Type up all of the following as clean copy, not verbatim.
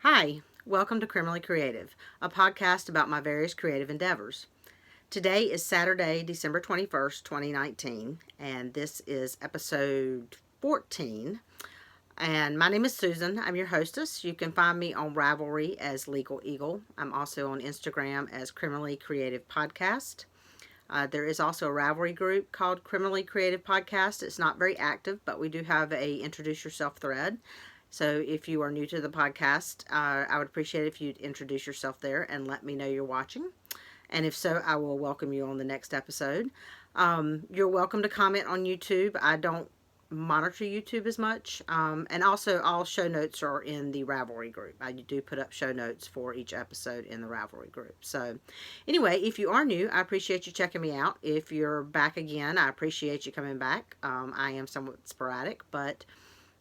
Hi, welcome to Criminally Creative, a podcast about my various creative endeavors. Today is Saturday, December 21st, 2019, and this is episode 14. And my name is Susan. I'm your hostess. You can find me on Ravelry as Legal Eagle. I'm also on Instagram as Criminally Creative Podcast. There is also a Ravelry group called Criminally Creative Podcast. It's not very active, but we do have a introduce yourself thread. So if you are new to the podcast, I would appreciate it if you'd introduce yourself there and let me know you're watching. And if so, I will welcome you on the next episode. You're welcome to comment on YouTube. I don't monitor YouTube as much. And also, all show notes are in the Ravelry group. I do put up show notes for each episode in the Ravelry group. So anyway, if you are new, I appreciate you checking me out. If you're back again, I appreciate you coming back. I am somewhat sporadic, but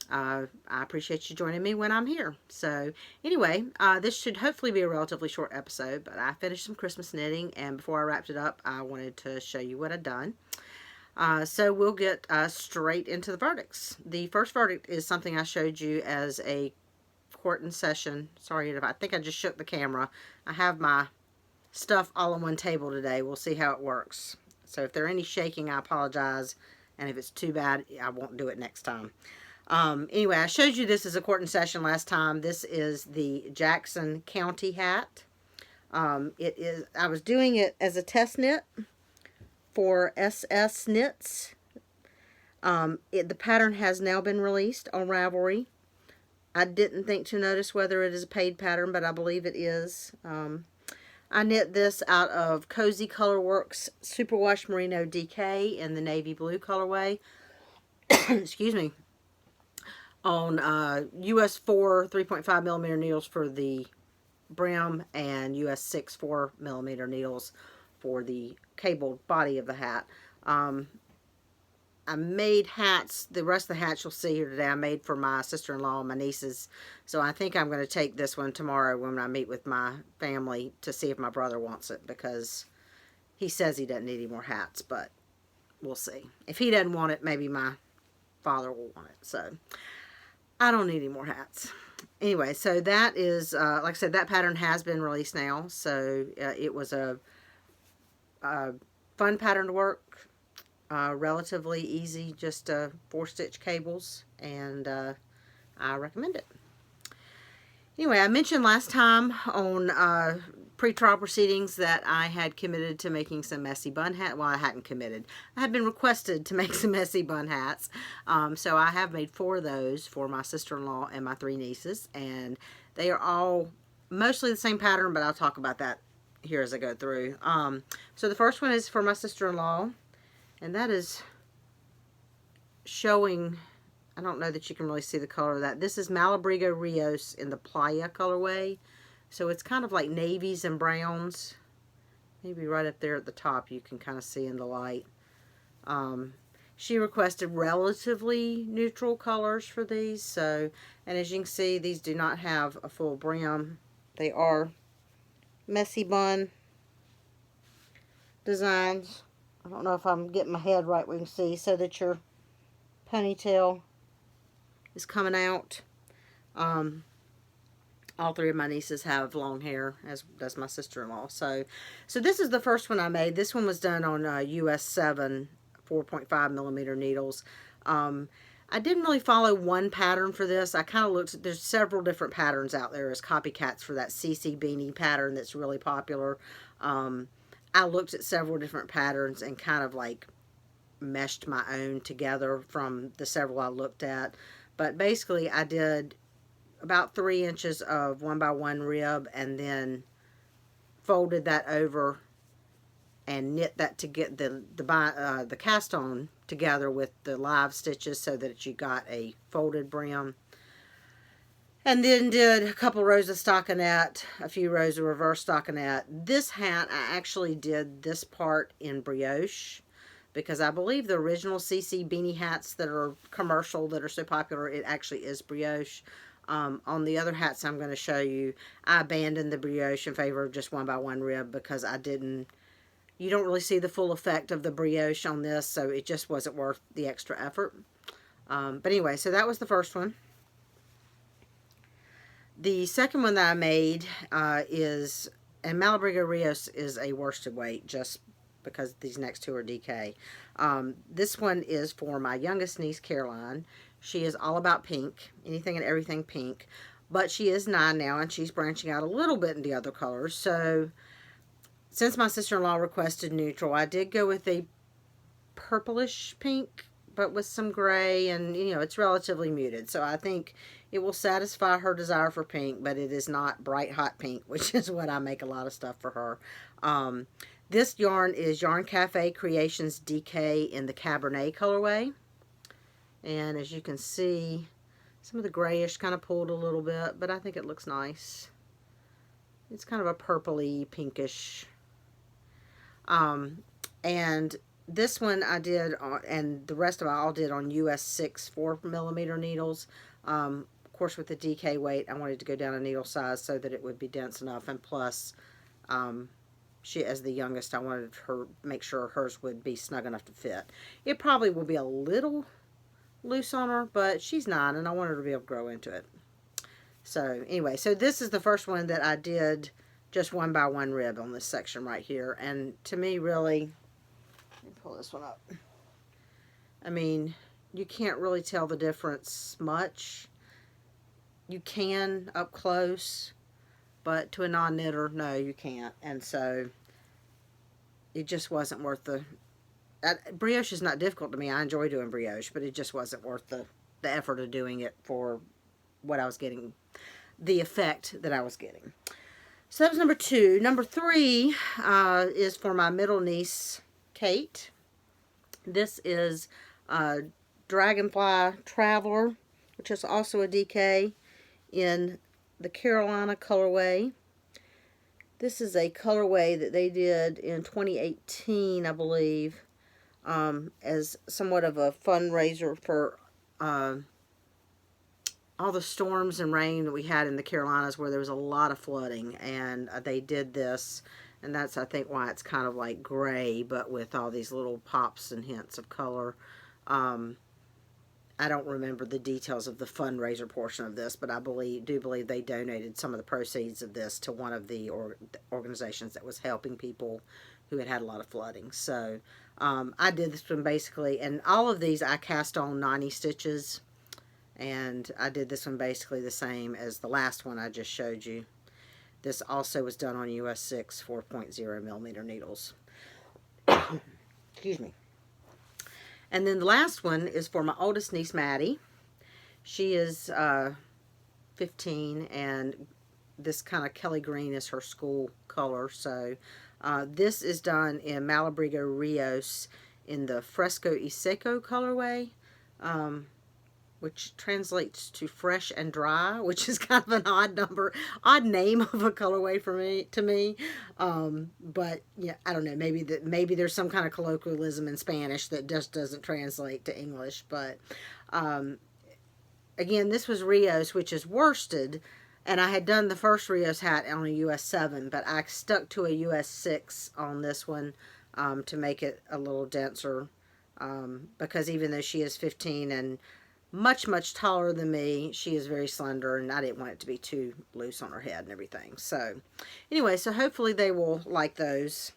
I appreciate you joining me when I'm here. So anyway, this should hopefully be a relatively short episode, but I finished some Christmas knitting, and before I wrapped it up, I wanted to show you what I'd done. So we'll get straight into the verdicts. The first verdict is something I showed you as a court session. Sorry if I think I just shook the camera. I have my stuff all on one table today. We'll see how it works. So if there are any shaking, I apologize, and if it's too bad, I won't do it next time. Anyway, I showed you this as a court session last time. This is the Jackson County hat. I was doing it as a test knit for SS Knits. The pattern has now been released on Ravelry. I didn't think to notice whether it is a paid pattern, but I believe it is. I knit this out of Cozy Colorworks Superwash Merino DK in the navy blue colorway. Excuse me. On US 4 3.5 millimeter needles for the brim and US 6 4 millimeter needles for the cabled body of the hat. I made hats. The rest of the hats you'll see here today I made for my sister-in-law and my nieces. So I think I'm going to take this one tomorrow when I meet with my family to see if my brother wants it, because he says he doesn't need any more hats, but we'll see. If he doesn't want it, maybe my father will want it. So I don't need any more hats. Anyway, so that is, like I said, that pattern has been released now. So it was a fun pattern to work, relatively easy, just 4-stitch cables, and I recommend it. Anyway, I mentioned last time on pre-trial proceedings that I had committed to making some messy bun hat. Well, I hadn't committed. I had been requested to make some messy bun hats. So I have made 4 of those for my sister-in-law and my 3 nieces. And they are all mostly the same pattern, but I'll talk about that here as I go through. So the first one is for my sister-in-law. And that is showing... I don't know that you can really see the color of that. This is Malabrigo Rios in the Playa colorway. So it's kind of like navies and browns. Maybe right up there at the top you can kind of see in the light. She requested relatively neutral colors for these. So, and as you can see, these do not have a full brim. They are messy bun designs. I don't know if I'm getting my head right where you can see, so that your ponytail is coming out. All 3 of my nieces have long hair, as does my sister-in-law. So this is the first one I made. This one was done on US 7 4.5 millimeter needles. I didn't really follow one pattern for this. I kind of looked, there's several different patterns out there as copycats for that CC beanie pattern that's really popular. I looked at several different patterns and kind of like meshed my own together from the several I looked at. But basically I did about 3 inches of 1x1 rib and then folded that over and knit that to get the cast on together with the live stitches so that you got a folded brim. And then did a couple rows of stockinette, a few rows of reverse stockinette. This hat, I actually did this part in brioche, because I believe the original CC beanie hats that are commercial, that are so popular, it actually is brioche. On the other hats I'm going to show you, I abandoned the brioche in favor of just 1x1 rib, because you don't really see the full effect of the brioche on this, so it just wasn't worth the extra effort. But anyway, so that was the first one. The second one that I made and Malabrigo Rios is a worsted weight just because these next two are DK. This one is for my youngest niece, Caroline. She is all about pink, anything and everything pink. But she is 9 now, and she's branching out a little bit in the other colors. So, since my sister-in-law requested neutral, I did go with a purplish pink, but with some gray, and, it's relatively muted. So, I think it will satisfy her desire for pink, but it is not bright, hot pink, which is what I make a lot of stuff for her. This yarn is Yarn Cafe Creations DK in the Cabernet colorway. And as you can see, some of the grayish kind of pulled a little bit, but I think it looks nice. It's kind of a purpley, pinkish. And this one I did, and the rest of it I all did on US 6 4mm needles. Of course, with the DK weight, I wanted to go down a needle size so that it would be dense enough. And plus, she, as the youngest, I wanted her make sure hers would be snug enough to fit. It probably will be a little loose on her, but she's 9 and I want her to be able to grow into it. So anyway, so this is the first one that I did just 1 by 1 rib on this section right here. And to me, really, let me pull this one up. I mean, you can't really tell the difference much. You can up close, but to a non-knitter, no, you can't. And so it just wasn't worth the... brioche is not difficult to me. I enjoy doing brioche, but it just wasn't worth the effort of doing it for what I was getting, the effect that I was getting. So that was number 2. Number 3 is for my middle niece, Kate. This is Dragonfly Traveler, which is also a DK in the Carolina colorway. This is a colorway that they did in 2018, I believe, as somewhat of a fundraiser for all the storms and rain that we had in the Carolinas, where there was a lot of flooding, and they did this, and that's, I think, why it's kind of like gray, but with all these little pops and hints of color. I don't remember the details of the fundraiser portion of this, but I do believe they donated some of the proceeds of this to one of the organizations that was helping people who had a lot of flooding. So I did this one basically, and all of these I cast on 90 stitches, and I did this one basically the same as the last one I just showed you. This also was done on US 6 4.0mm needles. Excuse me. And then the last one is for my oldest niece, Maddie. She is 15, and this kind of Kelly green is her school color. So this is done in Malabrigo Rios in the Fresco y Seco colorway, which translates to fresh and dry, which is kind of an odd name of a colorway to me. But yeah, I don't know. Maybe there's some kind of colloquialism in Spanish that just doesn't translate to English. But again, this was Rios, which is worsted, and I had done the first Rios hat on a US 7, but I stuck to a US 6 on this one to make it a little denser, because even though she is 15 and much, much taller than me, she is very slender, and I didn't want it to be too loose on her head and everything. So anyway, so hopefully they will like those.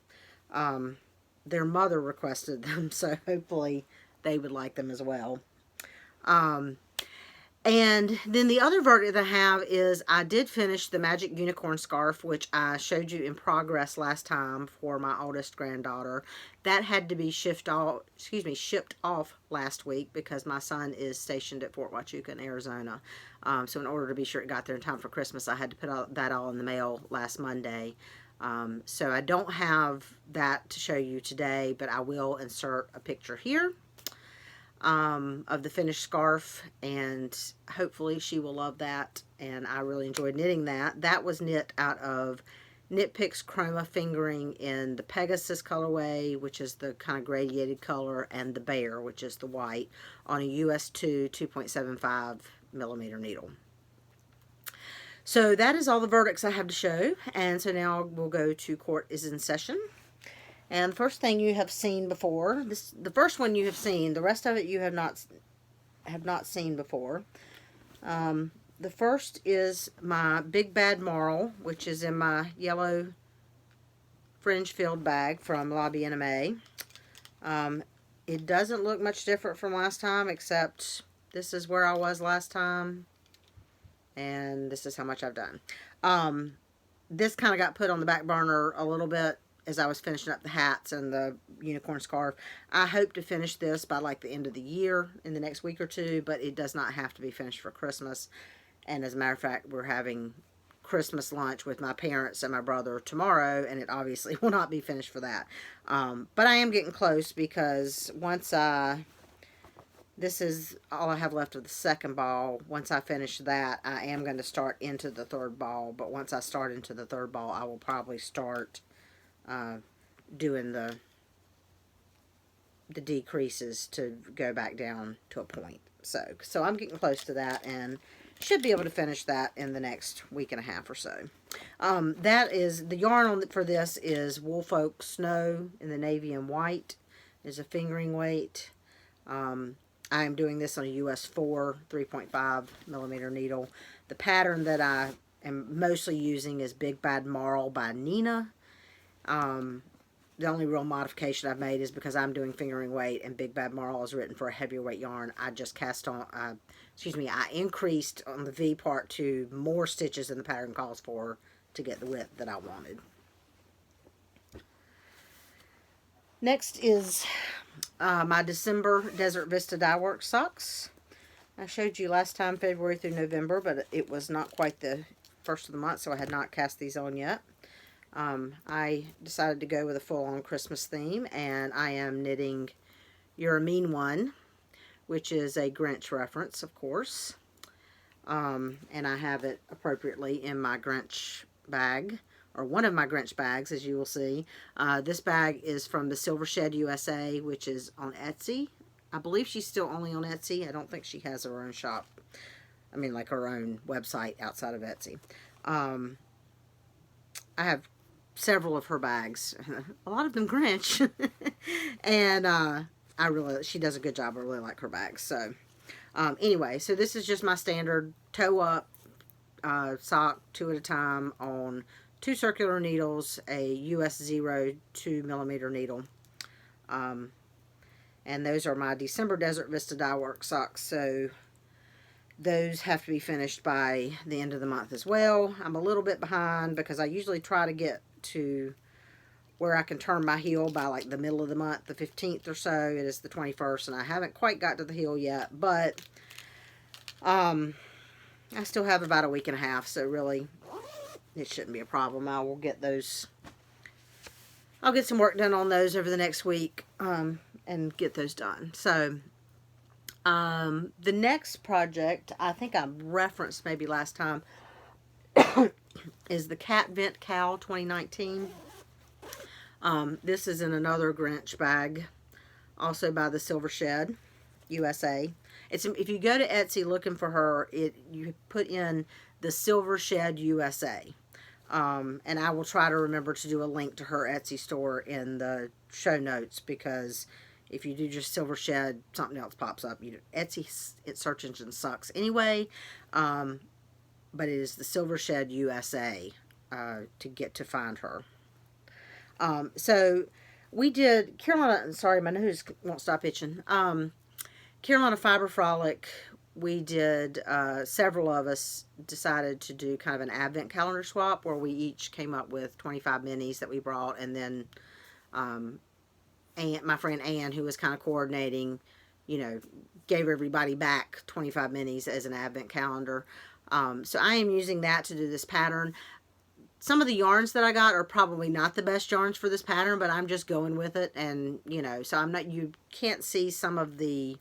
Their mother requested them, so hopefully they would like them as well. And then the other verdict that I have is I did finish the Magic Unicorn Scarf, which I showed you in progress last time for my oldest granddaughter. That had to be shipped off last week because my son is stationed at Fort Huachuca in Arizona. So in order to be sure it got there in time for Christmas, I had to put that all in the mail last Monday. So I don't have that to show you today, but I will insert a picture here of the finished scarf, and hopefully she will love that. And I really enjoyed knitting that. That was knit out of Knit Picks Chroma Fingering in the Pegasus colorway, which is the kind of gradiated color, and the Bear, which is the white, on a US 2 2.75mm needle. So that is all the verdicts I have to show, and so now we'll go to Court is in Session. And the first thing you have seen before, the first one you have seen, the rest of it you have not seen before. The first is my Big Badmorrow, which is in my yellow fringe filled bag from Lobby NMA. It doesn't look much different from last time, except this is where I was last time, and this is how much I've done. This kind of got put on the back burner a little bit as I was finishing up the hats and the unicorn scarf. I hope to finish this by like the end of the year, in the next week or two, but it does not have to be finished for Christmas. And as a matter of fact, we're having Christmas lunch with my parents and my brother tomorrow, and it obviously will not be finished for that. But I am getting close, because this is all I have left of the second ball. Once I finish that, I am going to start into the third ball. But once I start into the third ball, I will probably start doing the decreases to go back down to a point. So I'm getting close to that, and should be able to finish that in the next week and a half or so. That is, the yarn for this is Woolfolk Snow in the navy and white. There's a fingering weight. I am doing this on a US 4 3.5 millimeter needle. The pattern that I am mostly using is Big Badmorrow by Nina. The only real modification I've made is because I'm doing fingering weight and Big Badmorrow is written for a heavier weight yarn. I just cast on, I increased on the V part to more stitches than the pattern calls for to get the width that I wanted. Next is my December Desert Vista Dye Works socks. I showed you last time February through November, but it was not quite the first of the month, so I had not cast these on yet. I decided to go with a full-on Christmas theme, and I am knitting You're a Mean One, which is a Grinch reference, of course. And I have it appropriately in my Grinch bag, or one of my Grinch bags, as you will see. This bag is from the Silver Shed USA, which is on Etsy. I believe she's still only on Etsy. I don't think she has her own shop. I mean, like her own website outside of Etsy. I have several of her bags, a lot of them Grinch, and she does a good job. I really like her bags. So anyway, so this is just my standard toe up sock, 2 at a time, on 2 circular needles, a US 0 2 millimeter needle, and those are my December Desert Vista Dye Works socks. So those have to be finished by the end of the month as well. I'm a little bit behind because I usually try to get to where I can turn my heel by like the middle of the month, the 15th or so. It is the 21st, and I haven't quite got to the heel yet, but I still have about a week and a half, so really it shouldn't be a problem. I will get those. I'll get some work done on those over the next week and get those done. So the next project, I think I referenced maybe last time, is the Cat Vent Cowl 2019. This is in another Grinch bag, also by the Silver Shed USA. If you go to Etsy looking for her, you put in the Silver Shed USA. And I will try to remember to do a link to her Etsy store in the show notes, because if you do just Silver Shed, something else pops up. Etsy, its search engine sucks anyway. But it is the Silver Shed USA to find her. So we did Carolina. Sorry, my nose won't stop itching. Carolina Fiber Frolic. We did, several of us decided to do kind of an advent calendar swap where we each came up with 25 minis that we brought, and then my friend Ann, who was kind of coordinating, gave everybody back 25 minis as an advent calendar. So I am using that to do this pattern. Some of the yarns that I got are probably not the best yarns for this pattern, but I'm just going with it, and, so you can't see some of the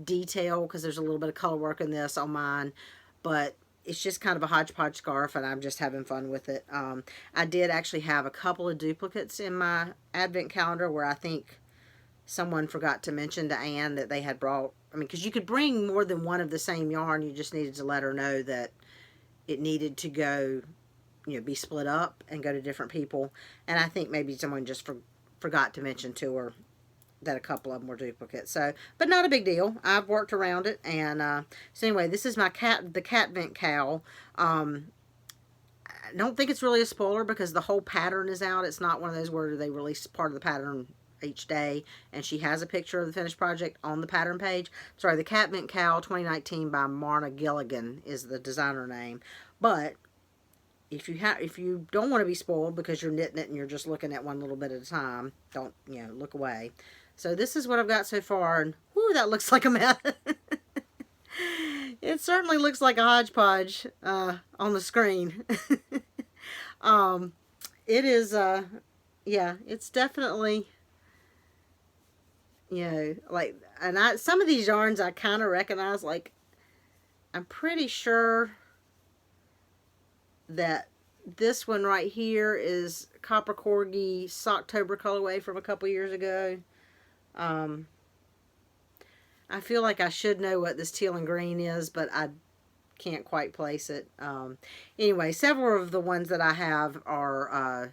detail because there's a little bit of color work in this on mine, but it's just kind of a hodgepodge scarf, and I'm just having fun with it. I did actually have a couple of duplicates in my advent calendar where I think someone forgot to mention to Anne that they had brought, because you could bring more than one of the same yarn. You just needed to let her know that it needed to go, be split up and go to different people. And I think maybe someone just forgot to mention to her that a couple of them were duplicates. So, but not a big deal. I've worked around it. And so anyway, this is my the cat Vent Cowl. I don't think it's really a spoiler because the whole pattern is out. It's not one of those where they release part of the pattern each day, and she has a picture of the finished project on the pattern page. Sorry, the Cat Vent Cowl 2019 by Marna Gilligan is the designer name. But if you don't want to be spoiled because you're knitting it and you're just looking at one little bit at a time, don't, look away. So this is what I've got so far, and whoo, that looks like a mess. It certainly looks like a hodgepodge on the screen. It is, yeah, it's definitely, like, and some of these yarns I kind of recognize, like, I'm pretty sure that this one right here is Copper Corgi Socktober colorway from a couple years ago. I feel like I should know what this teal and green is, but I can't quite place it. Anyway, several of the ones that I have are,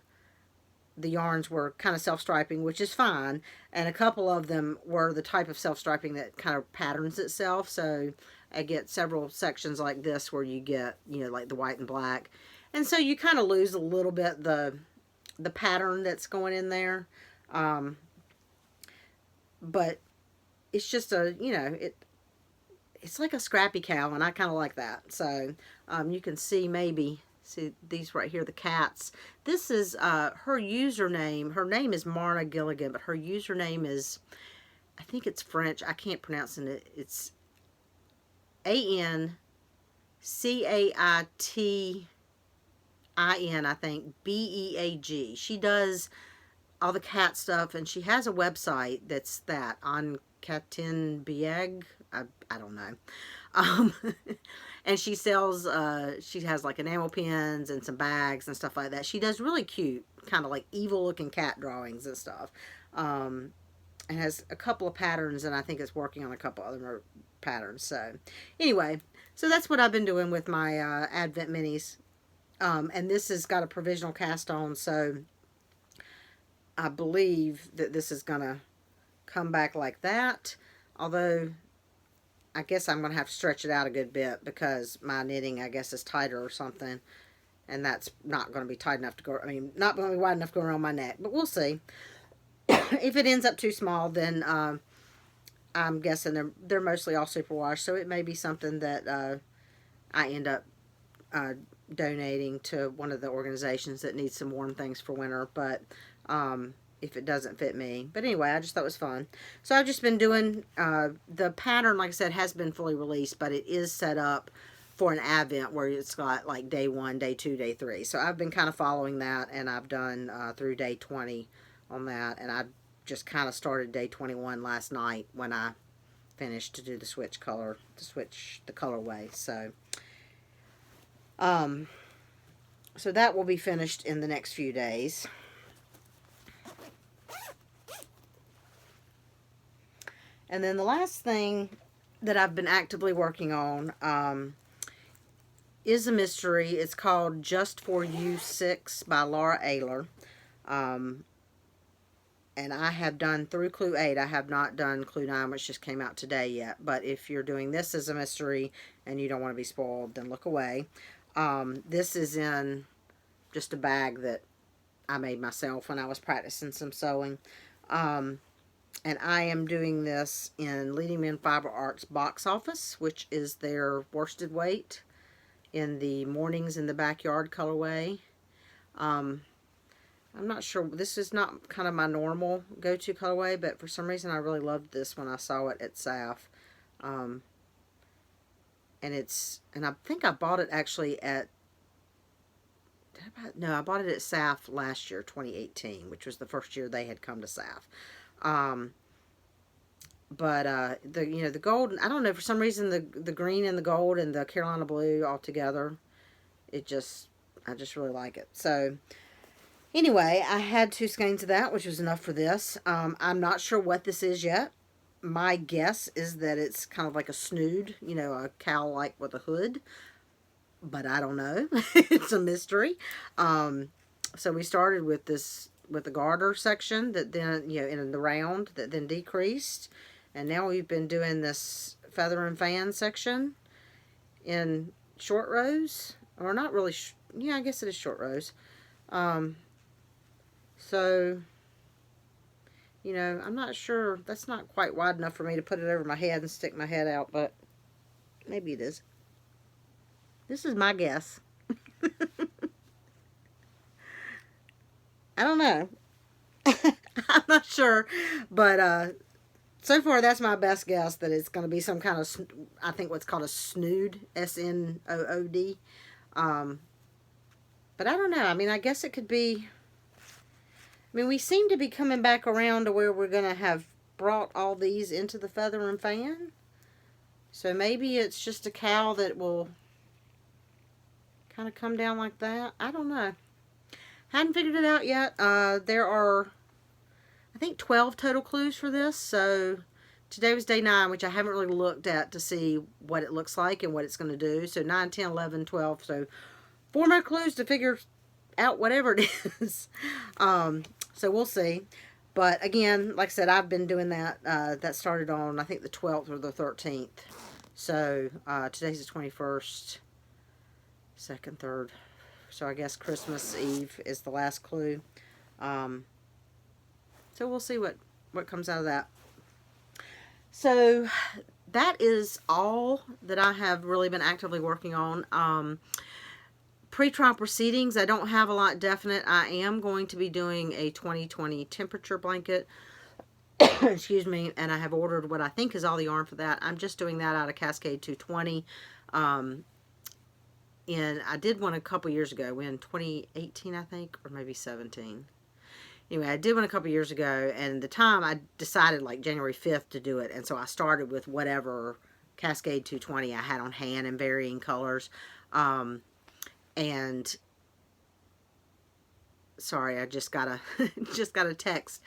the yarns were kind of self-striping, which is fine. And a couple of them were the type of self-striping that kind of patterns itself. So I get several sections like this where you get, like the white and black. And so you kind of lose a little bit the pattern that's going in there. But it's just it's like a scrappy cow, and I kind of like that. So you can see these right here, the cats. This is her username. Her name is Marna Gilligan, but her username is, I think it's French. I can't pronounce it. It's ANCAITIN, I think, BEAG. She does all the cat stuff, and she has a website that's that, on Catin Bieg. I don't know. And she sells, she has like enamel pins and some bags and stuff like that. She does really cute, kind of like evil looking cat drawings and stuff. And has a couple of patterns, and I think it's working on a couple other patterns. So anyway, so that's what I've been doing with my Advent minis. And this has got a provisional cast on, so I believe that this is going to come back like that. Although, I guess I'm going to have to stretch it out a good bit because my knitting, I guess, is tighter or something. And that's not going to be tight enough to go, not going to be wide enough to go around my neck. But we'll see. If it ends up too small, then I'm guessing they're mostly all superwash. So it may be something that I end up donating to one of the organizations that needs some warm things for winter. But if it doesn't fit me. But anyway, I just thought it was fun. So I've just been doing, the pattern, like I said, has been fully released, but it is set up for an Advent where it's got like day 1, day 2, day 3. So I've been kind of following that, and I've done through day 20 on that. And I just kind of started day 21 last night when I finished to do the switch the colorway. So, so that will be finished in the next few days. And then the last thing that I've been actively working on is a mystery. It's called Just For You 6 by Laura Ayler. And I have done through Clue 8. I have not done Clue 9, which just came out today yet. But if you're doing this as a mystery and you don't want to be spoiled, then look away. This is in just a bag that I made myself when I was practicing some sewing. And I am doing this in Leading Men Fiber Arts box office, which is their worsted weight in the Mornings in the Backyard colorway. I'm not sure, this is not kind of my normal go-to colorway, but for some reason I really loved this when I saw it at SAF. And I think I bought it actually at, I bought it at SAF last year, 2018, which was the first year they had come to SAF. But the gold, I don't know, for some reason the green and the gold and the Carolina blue all together, I just really like it. So anyway, I had 2 skeins of that, which was enough for this. I'm not sure what this is yet. My guess is that it's kind of like a snood, a cowl like with a hood, but I don't know. It's a mystery. So we started with this with the garter section that then, in the round that then decreased. And now we've been doing this feather and fan section in short rows, or not really, yeah, I guess it is short rows. So, I'm not sure. That's not quite wide enough for me to put it over my head and stick my head out, but maybe it is. This is my guess. I don't know. I'm not sure, but so far that's my best guess, that it's going to be some kind of, I think what's called a snood, S-N-O-O-D. But I don't know. I mean, I guess it could be, we seem to be coming back around to where we're going to have brought all these into the feather and fan. So maybe it's just a cowl that will kind of come down like that. I don't know. Hadn't figured it out yet. There are, I think, 12 total clues for this. So today was day 9, which I haven't really looked at to see what it looks like and what it's going to do. So 9, 10, 11, 12. So 4 more clues to figure out whatever it is. So we'll see. But again, like I said, I've been doing that. That started on, I think, the 12th or the 13th. So today's the 21st, 2nd, 3rd. So I guess Christmas Eve is the last clue. So we'll see what comes out of that. So that is all that I have really been actively working on. Pre-trial proceedings, I don't have a lot definite. I am going to be doing a 2020 temperature blanket. Excuse me. And I have ordered what I think is all the yarn for that. I'm just doing that out of Cascade 220. And I did one a couple years ago, in 2018, I think, or maybe 17. Anyway, I did one a couple years ago, and the time I decided like January 5th to do it, and so I started with whatever Cascade 220 I had on hand in varying colors. And sorry, I just got a text.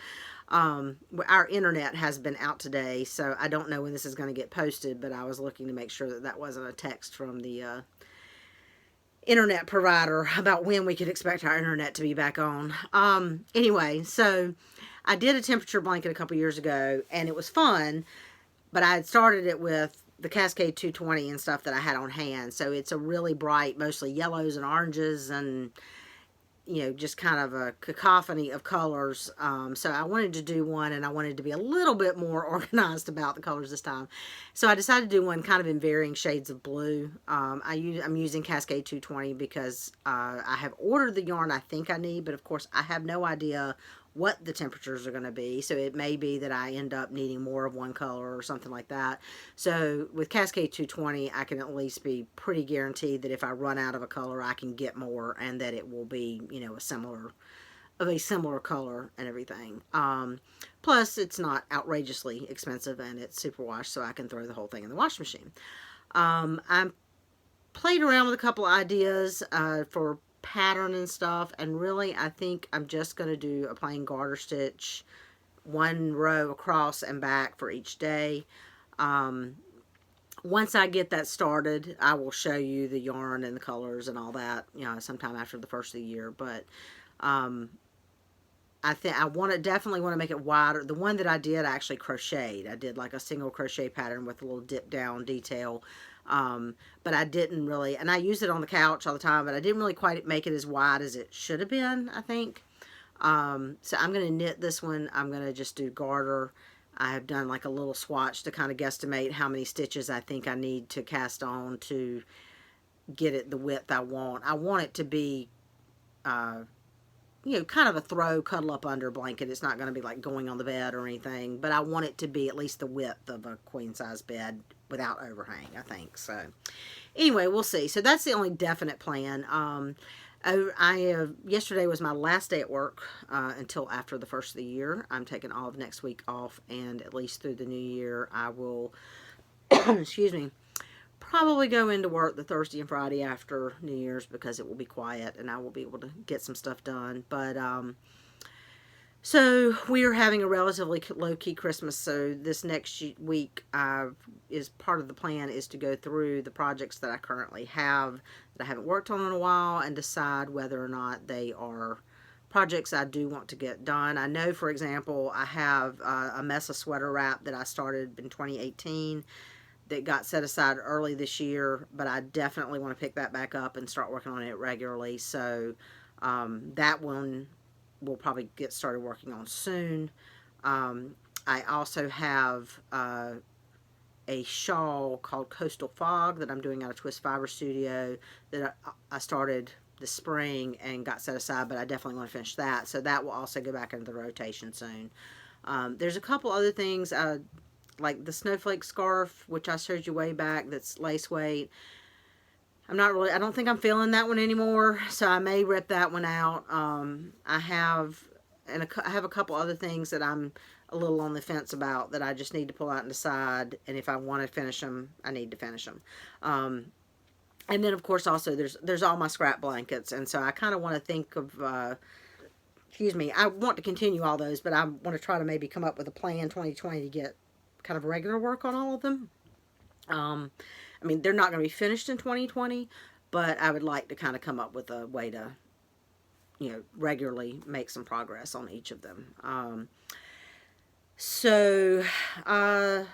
Our internet has been out today, so I don't know when this is going to get posted, but I was looking to make sure that that wasn't a text from the internet provider about when we could expect our internet to be back on. Anyway, so I did a temperature blanket a couple years ago, and it was fun, but I had started it with the Cascade 220 and stuff that I had on hand. So it's a really bright, mostly yellows and oranges, and just kind of a cacophony of colors. So I wanted to do one, and I wanted to be a little bit more organized about the colors this time. So I decided to do one kind of in varying shades of blue. I'm using Cascade 220 because I have ordered the yarn I think I need, but of course I have no idea what the temperatures are going to be. So it may be that I end up needing more of one color or something like that. So with Cascade 220, I can at least be pretty guaranteed that if I run out of a color, I can get more, and that it will be, a similar color and everything. Plus, it's not outrageously expensive, and it's superwash, so I can throw the whole thing in the washing machine. I played around with a couple ideas for pattern and stuff, and really I think I'm just going to do a plain garter stitch, 1 row across and back for each day. Once I get that started, I will show you the yarn and the colors and all that, sometime after the first of the year. But I think I definitely want to make it wider. The one that I did, I actually crocheted. I did like a single crochet pattern with a little dip down detail. But I didn't really, and I use it on the couch all the time, but I didn't really quite make it as wide as it should have been, I think. So I'm going to knit this one. I'm going to just do garter. I have done like a little swatch to kind of guesstimate how many stitches I think I need to cast on to get it the width I want. I want it to be, kind of a throw, cuddle up under blanket. It's not going to be like going on the bed or anything, but I want it to be at least the width of a queen size bed without overhang, I think. So anyway, we'll see. So that's the only definite plan. Yesterday was my last day at work until after the first of the year. I'm taking all of next week off, and at least through the new year, I will, excuse me, probably go into work the Thursday and Friday after New Year's, because it will be quiet and I will be able to get some stuff done. But so we are having a relatively low-key Christmas. So this next week is part of the plan, is to go through the projects that I currently have that I haven't worked on in a while and decide whether or not they are projects I do want to get done. I know, for example, I have a mesa sweater wrap that I started in 2018 that got set aside early this year, but I definitely want to pick that back up and start working on it regularly. So that one we'll probably get started working on soon. I also have a shawl called Coastal Fog that I'm doing out of Twist Fiber Studio that I started this spring and got set aside, but I definitely want to finish that. So that will also go back into the rotation soon. There's a couple other things, like the snowflake scarf, which I showed you way back, that's lace weight. I don't think I'm feeling that one anymore, so I may rip that one out. I have a couple other things that I'm a little on the fence about that I just need to pull out and decide, and if I want to finish them, I need to finish them. And then, of course, also there's all my scrap blankets, and so I kind of want to think of, I want to continue all those, but I want to try to maybe come up with a plan 2020 to get kind of regular work on all of them. I mean, they're not going to be finished in 2020, but I would like to kind of come up with a way to, regularly make some progress on each of them. So I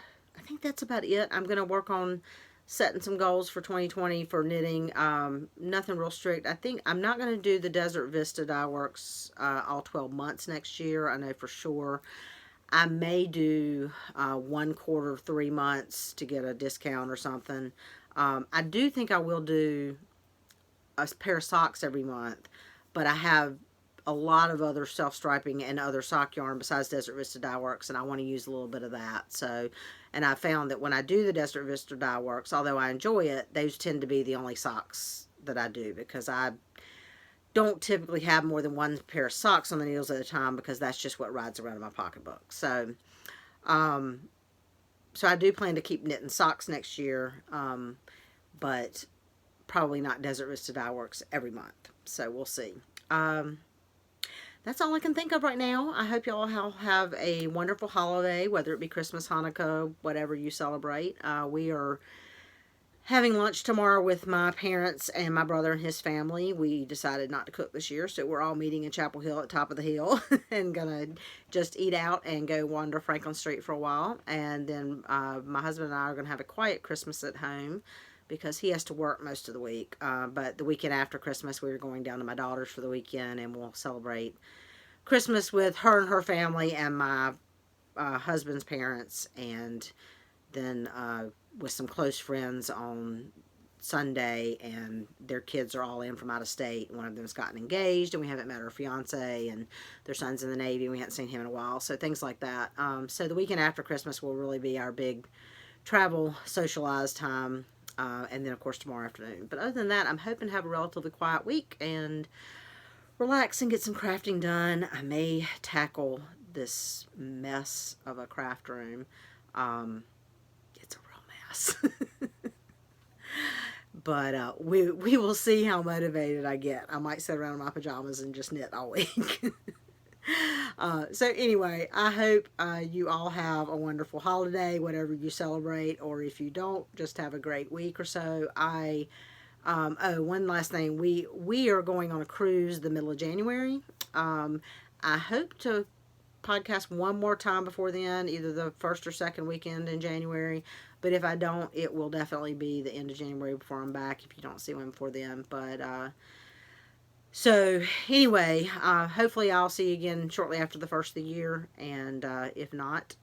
think that's about it. I'm going to work on setting some goals for 2020 for knitting. Nothing real strict. I think I'm not going to do the Desert Vista Dye Works all 12 months next year. I know for sure. I may do 1/4, 3 months to get a discount or something. I do think I will do a pair of socks every month, but I have a lot of other self-striping and other sock yarn besides Desert Vista Dye Works, and I want to use a little bit of that. So, and I found that when I do the Desert Vista Dye Works, although I enjoy it, those tend to be the only socks that I do, because I don't typically have more than one pair of socks on the needles at a time, because that's just what rides around in my pocketbook. So, so I do plan to keep knitting socks next year, but probably not Desert Vista Dye Works every month. So we'll see. That's all I can think of right now. I hope y'all have a wonderful holiday, whether it be Christmas, Hanukkah, whatever you celebrate. We are having lunch tomorrow with my parents and my brother and his family. We decided not to cook this year, so we're all meeting in Chapel Hill at top of the hill and gonna just eat out and go wander Franklin Street for a while. And then my husband and I are gonna have a quiet Christmas at home because he has to work most of the week. But the weekend after Christmas, we're going down to my daughter's for the weekend, and we'll celebrate Christmas with her and her family and my husband's parents, and then with some close friends on Sunday, and their kids are all in from out of state. One of them's gotten engaged, and we haven't met her fiance, and their son's in the Navy, and we haven't seen him in a while, so things like that. So the weekend after Christmas will really be our big travel, socialized time, and then, of course, tomorrow afternoon. But other than that, I'm hoping to have a relatively quiet week and relax and get some crafting done. I may tackle this mess of a craft room. It's a real mess. But we will see how motivated I get. I might sit around in my pajamas and just knit all week. So anyway, I hope you all have a wonderful holiday, whatever you celebrate, or if you don't, just have a great week or so. Oh, one last thing. We are going on a cruise the middle of January. I hope to podcast one more time before then, either the first or second weekend in January. But if I don't, it will definitely be the end of January before I'm back, if you don't see one before then. But so anyway, hopefully I'll see you again shortly after the first of the year. And if not,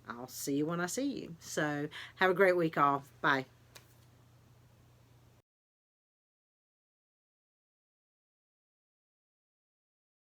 I'll see you when I see you. So have a great week, all. Bye.